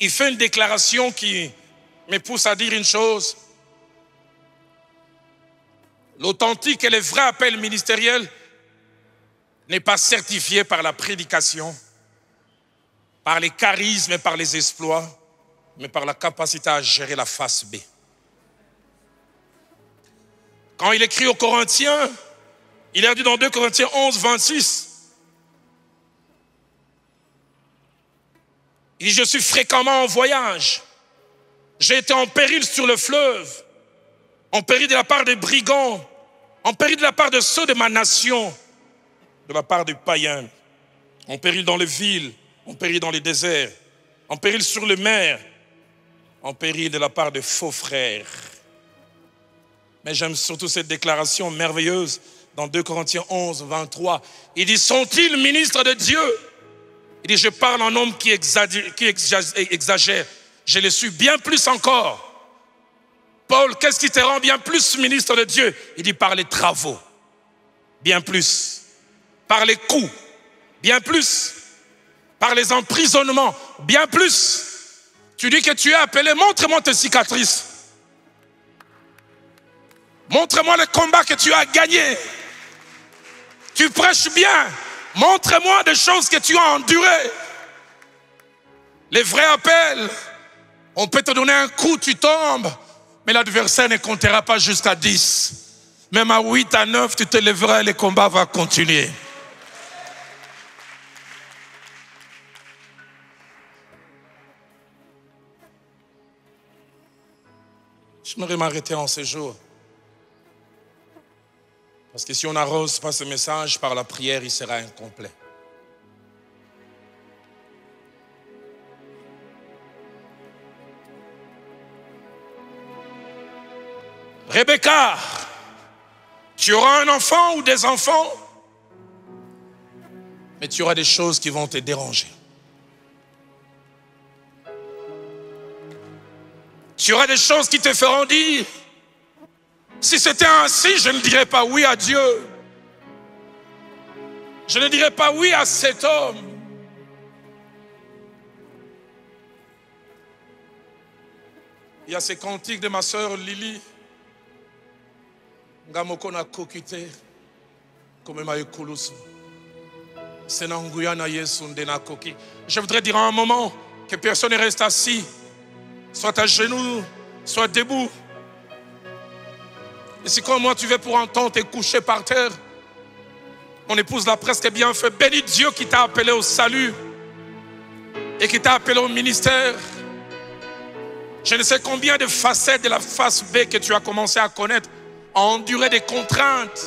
il fait une déclaration qui me pousse à dire une chose. L'authentique et le vrai appel ministériel n'est pas certifié par la prédication, par les charismes et par les exploits, mais par la capacité à gérer la face B. Quand il écrit aux Corinthiens, il a dit dans 2 Corinthiens 11, 26, il dit, je suis fréquemment en voyage, j'ai été en péril sur le fleuve, en péril de la part des brigands, en péril de la part de ceux de ma nation, de la part des païens, en péril dans les villes, en péril dans les déserts, en péril sur les mers, en péril de la part de faux frères. Mais j'aime surtout cette déclaration merveilleuse dans 2 Corinthiens 11, 23. Il dit, sont-ils ministres de Dieu? Il dit, je parle en homme qui exagère. Je le suis bien plus encore. Paul, qu'est-ce qui te rend bien plus ministre de Dieu? Il dit, par les travaux, bien plus. Par les coups, bien plus. Par les emprisonnements, bien plus. Tu dis que tu es appelé, montre-moi tes cicatrices. Montre-moi le combat que tu as gagné. Tu prêches bien. Montre-moi des choses que tu as endurées. Les vrais appels, on peut te donner un coup, tu tombes, mais l'adversaire ne comptera pas jusqu'à 10. Même à 8, à 9, tu te lèveras et le combat va continuer. J'aimerais m'arrêter en ce jour. Parce que si on n'arrose pas ce message par la prière, il sera incomplet. Rebecca, tu auras un enfant ou des enfants, mais tu auras des choses qui vont te déranger. Tu auras des choses qui te feront dire, si c'était ainsi, je ne dirais pas oui à Dieu. Je ne dirais pas oui à cet homme. Il y a ces cantiques de ma sœur Lily. Ngamoko na kokite comme ma ekulusu. Senanguyana Yesu ndena koki. Je voudrais dire en un moment que personne ne reste assis, soit à genoux, soit debout. Et si comme moi tu veux pour entendre t'es couché par terre, mon épouse l'a presque bien fait. Bénis Dieu qui t'a appelé au salut et qui t'a appelé au ministère. Je ne sais combien de facettes de la face B que tu as commencé à connaître, à endurer des contraintes.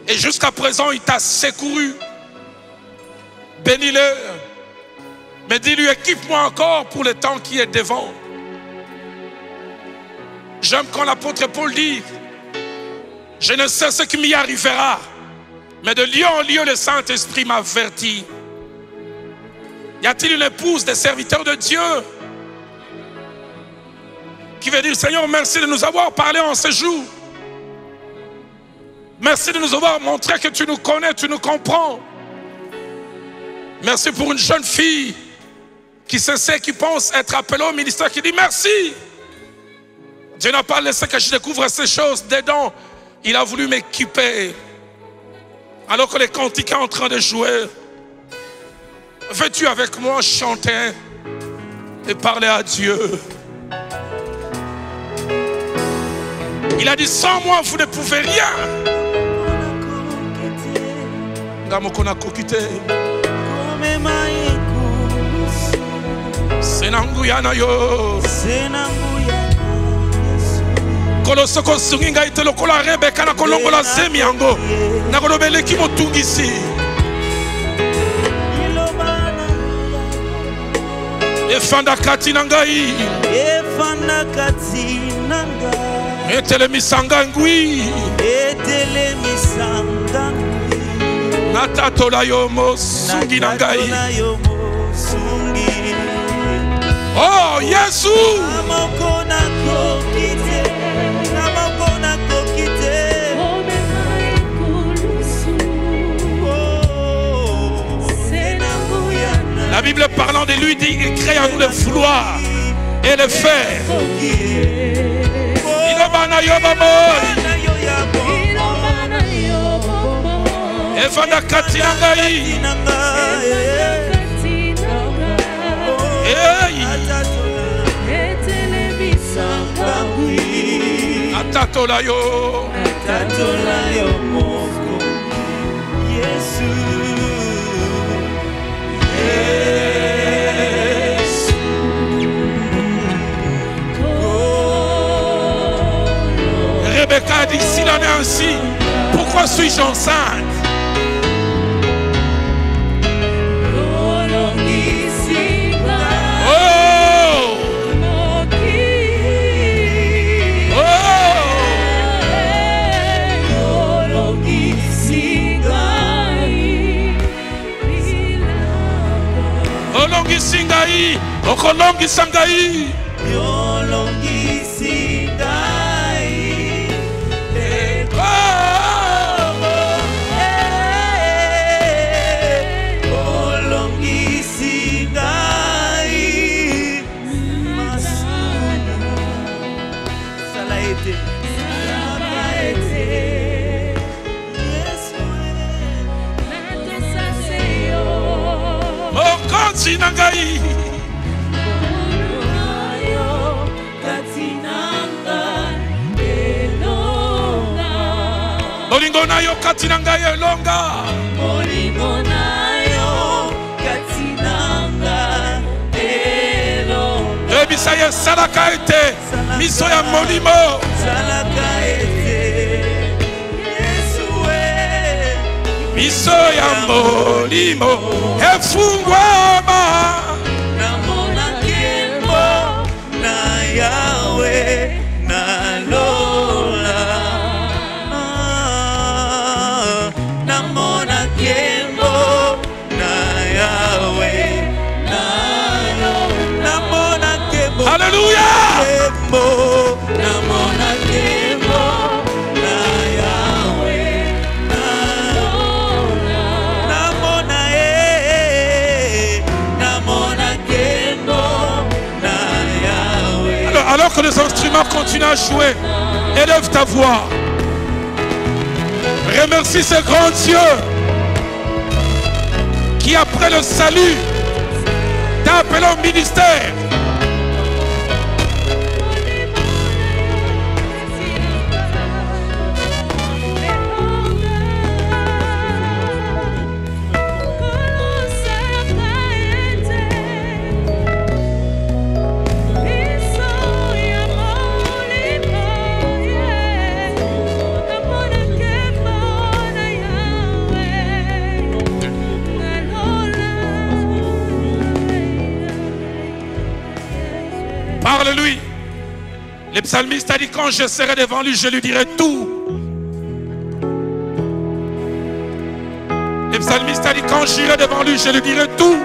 Et jusqu'à présent, il t'a secouru. Bénis-le. Mais dis-lui, équipe-moi encore pour le temps qui est devant. J'aime quand l'apôtre Paul dit, je ne sais ce qui m'y arrivera, mais de lieu en lieu, le Saint-Esprit m'avertit. Y a-t-il une épouse des serviteurs de Dieu qui veut dire, Seigneur, merci de nous avoir parlé en ce jour. Merci de nous avoir montré que tu nous connais, tu nous comprends. Merci pour une jeune fille qui sait, qui pense être appelée au ministère, qui dit merci. Dieu n'a pas laissé que je découvre ces choses dedans. Il a voulu m'équiper. Alors que les cantiques sont en train de jouer, veux-tu avec moi chanter et parler à Dieu? Il a dit, sans moi, vous ne pouvez rien. Ngamokona kokite. Senanguyana yo. Kolosoko sunginga ite lokola Rebeka na kolongola zemi yango. Na kolobele ki motungisi. Efanda kati nangai. Efanda kati nangai. Etele misanga ngui. Etele misanga ngui. Natatola yomo sungi nangai. Oh Yesu. Namokona kokite. Namokona kokite. La Bible parlant de lui dit, il crée en nous le vouloir et le faire. Ilobana yobaboy. Evanda katinangai. Atatola yo. Atatola yo moko. Yesu. Yesu. Rebecca dit, s'il en est ainsi, pourquoi suis-je enceinte? Olongi singai, okolongi sangai. Yolongi singai. Olongi singai. Masunu. Salaete. Salaete. Yesu. Nato saseyo. Mokonzi nangai. Molingo na yo katinanga elonga. Molingo na yo katinanga elonga. Ebisa ye salaka ete miso ya molimo. Salaka ete Yesu we. Miso ya molimo efungwama. Namona kembo na Yahweh na Lola. Namona kembo na Yahweh na Lola. Namona kembo. Hallelujah. Kembo. Namona kembo na Yahweh na Lola. Namona namona kembo Alors que les instruments continuent à jouer, élève ta voix. Remercie ce grand Dieu qui, après le salut, t'a appelé au ministère. Parle-lui. Le psalmiste a dit, quand je serai devant lui, je lui dirai tout. Le psalmiste a dit, quand j'irai devant lui, je lui dirai tout.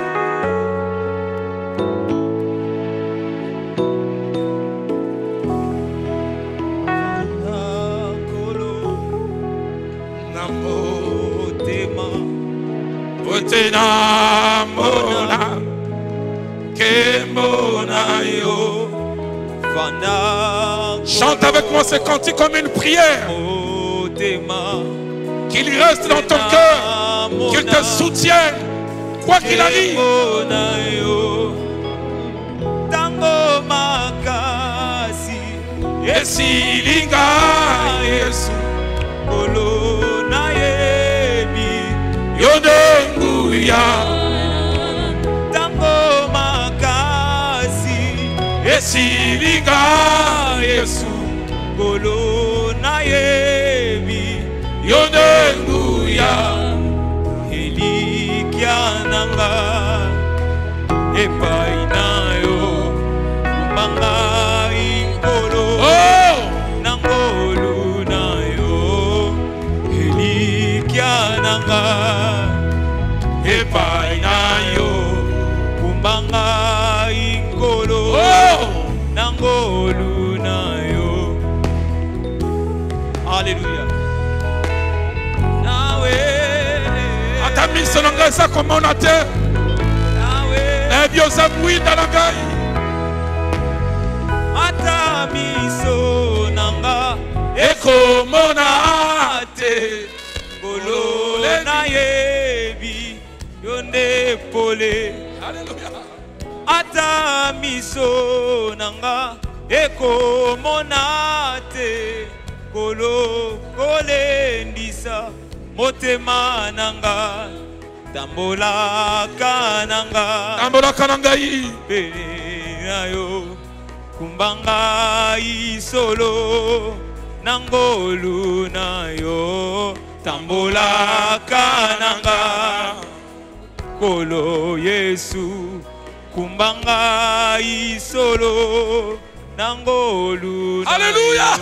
Chante avec moi ce cantique comme une prière. Qu'il reste dans ton cœur, qu'il te soutienne, quoi qu'il arrive. Esilinga Yesu Yonenguya Esilinga Yesu Kolona yebi Yonenguya Elikiananga Epainayo Manga Inkolo Nangolu nayo Elikiananga Epainayo Kumbanga Inkolo Nangolu nayo. Alléluia. Nawe Atamiso nanga sa komona te. Nawe Ebyo zamwi dalangai. Atamiso nanga ekomona te. Bolo na yebi yonde pole. Alléluia. Atamiso nanga eko monate kolo kolendisa motema nanga tambola kananga pene nayo kumbanga isolo nangolu nayo tambola kananga kolo Yesu kumbanga isolo nangolu. Alléluia.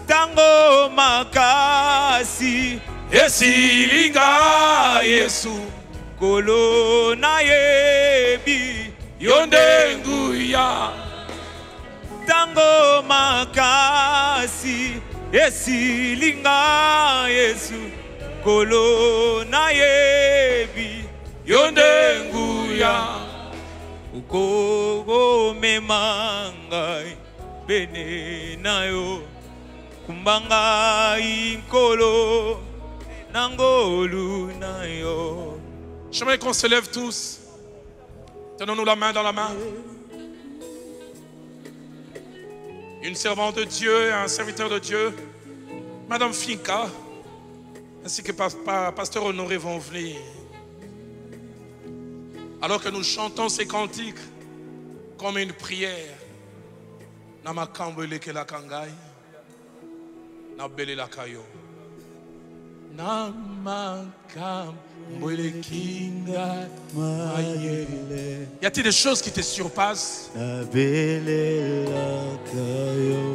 Tango makasi esilinga Yesu kolo na yebi yondenguya. Tango makasi esilinga Yesu kolo na yebi yondenguya. Ukogo memangai bene nayo kumbanga inkolo nangolu nayo. J'aimerais qu'on se lève tous. Tenons-nous la main dans la main. Une servante de Dieu et un serviteur de Dieu, Madame Finka, ainsi que Pasteur Honoré vont venir. Alors que nous chantons ces cantiques comme une prière, Namakambele ke la kangai, Nabele la kayo, Namakambele kinga mayele. Y a-t-il des choses qui te surpassent? Y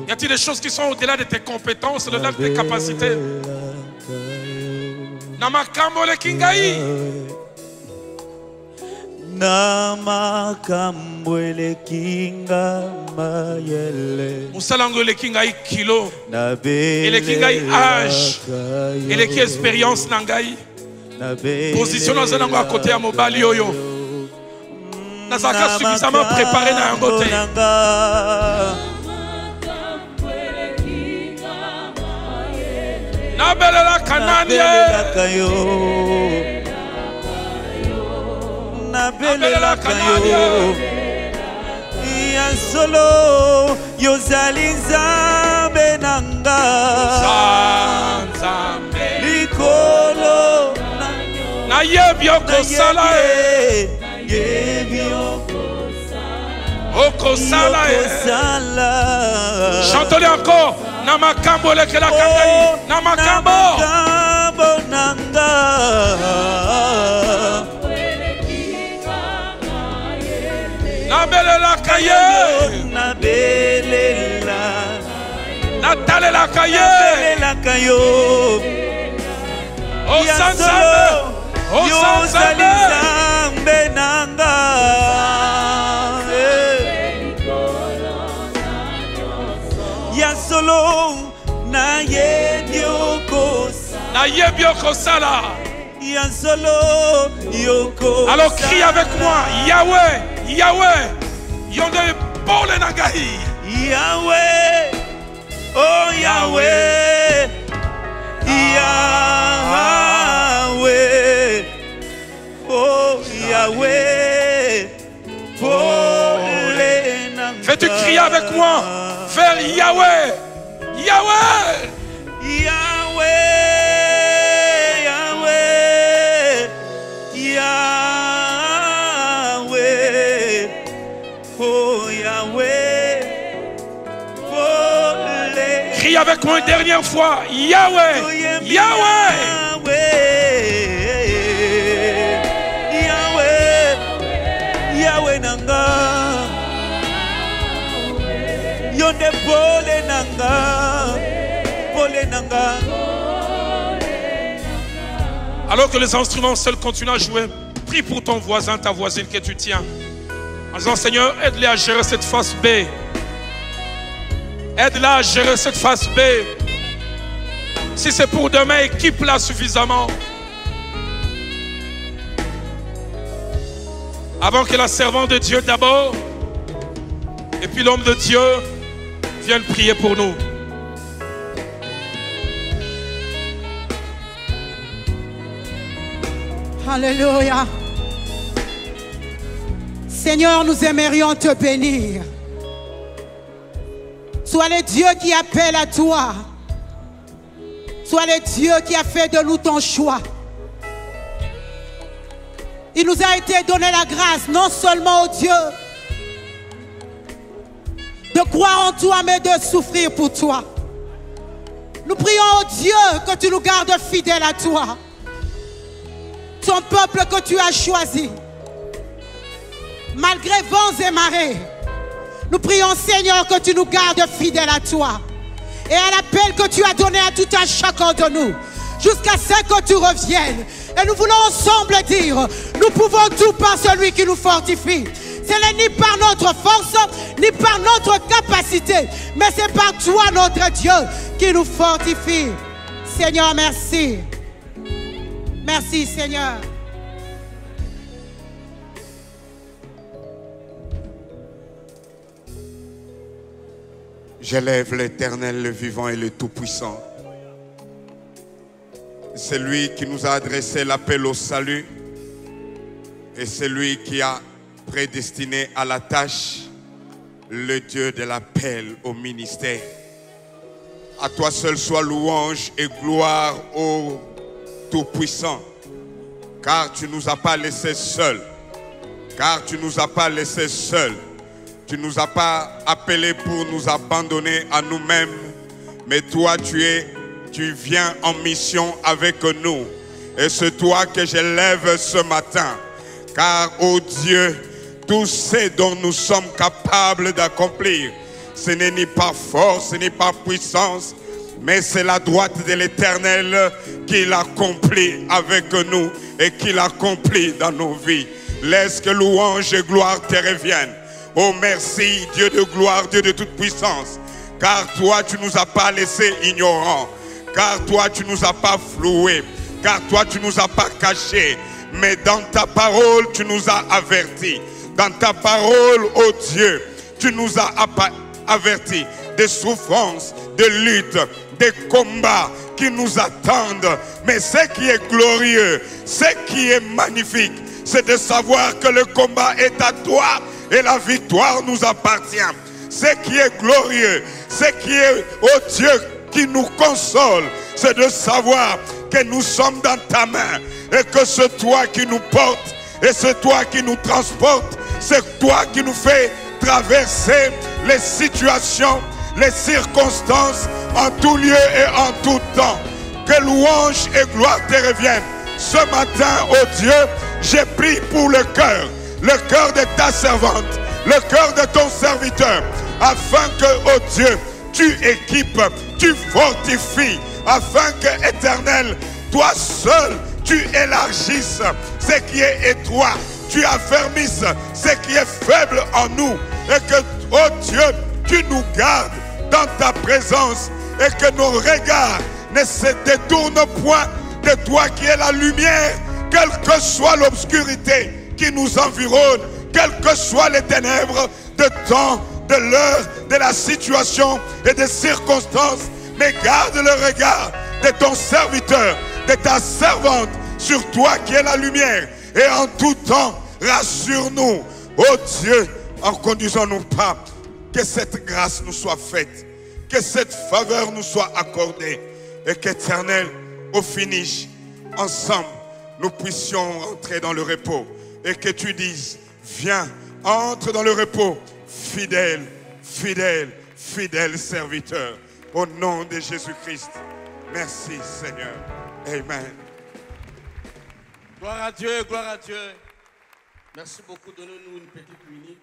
a-t-il des choses qui sont au-delà de tes compétences, au-delà de tes capacités? Namakambele kingai. Namakambele kinga mayele. Musalango le kingai kilo. Et le kingai âge. Et le qui expérience nangai. Position dans un à côté à mobali yoyo. nazaka suffisamment préparé na yango te. Nabelela kananie. Nabelela kananie. Ya solo yozali nzambe nanga. Likolo na yebi okosala okosala chantez encore na makambo lekela kangani na makambo nanga nabelela kaye nabelela natalela kaye kayo osanzambe osanzambe nanga ya solo na yebi okosala ya solo yoko. Alors crie avec moi, Yahweh, Yahweh, yonde pole nagahi. Yahweh, oh Yahweh, Yahweh, oh Yahweh, pole nanga. Fais-tu crier avec moi vers Yahweh, Yahweh, Yahweh. Crie avec moi une dernière fois, Yahweh, Yahweh, Yahweh, Yahweh nanga, yonde pole nanga, pole nanga. Alors que les instruments seuls continuent à jouer, prie pour ton voisin, ta voisine que tu tiens. En disant, Seigneur, aide-les à gérer cette face B. Aide-la à gérer cette face B. Si c'est pour demain, équipe-la suffisamment. Avant que la servante de Dieu d'abord, et puis l'homme de Dieu, vienne prier pour nous. Alléluia. Seigneur, nous aimerions te bénir. Sois le Dieu qui appelle à toi. Sois le Dieu qui a fait de nous ton choix. Il nous a été donné la grâce, non seulement au Dieu, de croire en toi, mais de souffrir pour toi. Nous prions au Dieu que tu nous gardes fidèles à toi. Ton peuple que tu as choisi. Malgré vents et marées, nous prions, Seigneur, que tu nous gardes fidèles à toi. Et à l'appel que tu as donné à tout un chacun de nous, jusqu'à ce que tu reviennes. Et nous voulons ensemble dire, nous pouvons tout par celui qui nous fortifie. Ce n'est ni par notre force, ni par notre capacité, mais c'est par toi, notre Dieu, qui nous fortifie. Seigneur, merci. Merci, Seigneur. J'élève l'Éternel, le vivant et le Tout-Puissant. C'est lui qui nous a adressé l'appel au salut et c'est lui qui a prédestiné à la tâche le Dieu de l'appel au ministère. À toi seul soit louange et gloire au Tout-Puissant, car tu ne nous as pas laissés seuls, car tu ne nous as pas laissés seuls. Tu ne nous as pas appelés pour nous abandonner à nous-mêmes, mais toi, tu viens en mission avec nous. Et c'est toi que j'élève ce matin. Car, ô Dieu, tout ce dont nous sommes capables d'accomplir, ce n'est ni par force, ni par puissance, mais c'est la droite de l'Éternel qui l'accomplit avec nous et qui l'accomplit dans nos vies. Laisse que louange et gloire te reviennent. Oh merci, Dieu de gloire, Dieu de toute puissance, car toi tu nous as pas laissés ignorants, car toi tu nous as pas floués, car toi tu nous as pas cachés, mais dans ta parole tu nous as avertis. Dans ta parole, ô Dieu, tu nous as avertis des souffrances, des luttes, des combats qui nous attendent. Mais ce qui est glorieux, ce qui est magnifique, c'est de savoir que le combat est à toi et la victoire nous appartient. Ce qui est glorieux, ce qui est, ô Dieu, qui nous console, c'est de savoir que nous sommes dans ta main et que c'est toi qui nous portes et c'est toi qui nous transportes, c'est toi qui nous fais traverser les situations, les circonstances en tout lieu et en tout temps. Que louange et gloire te reviennent. Ce matin, ô Dieu, j'ai prié pour le cœur de ta servante, le cœur de ton serviteur, afin que, ô Dieu, tu équipes, tu fortifies, afin que, Éternel, toi seul, tu élargisses ce qui est étroit, tu affermisses ce qui est faible en nous, et que, ô Dieu, tu nous gardes dans ta présence, et que nos regards ne se détournent point de toi qui es la lumière, quelle que soit l'obscurité qui nous environne, quelles que soient les ténèbres de temps, de l'heure, de la situation et des circonstances, mais garde le regard de ton serviteur, de ta servante sur toi qui es la lumière, et en tout temps, rassure-nous, ô Dieu, en conduisant-nous pas, que cette grâce nous soit faite, que cette faveur nous soit accordée, et qu'Éternel, au finish, ensemble, nous puissions entrer dans le repos, et que tu dises, viens, entre dans le repos, fidèle, fidèle, fidèle serviteur, au nom de Jésus-Christ. Merci Seigneur. Amen. Gloire à Dieu, gloire à Dieu. Merci beaucoup, donnez-nous une petite minute.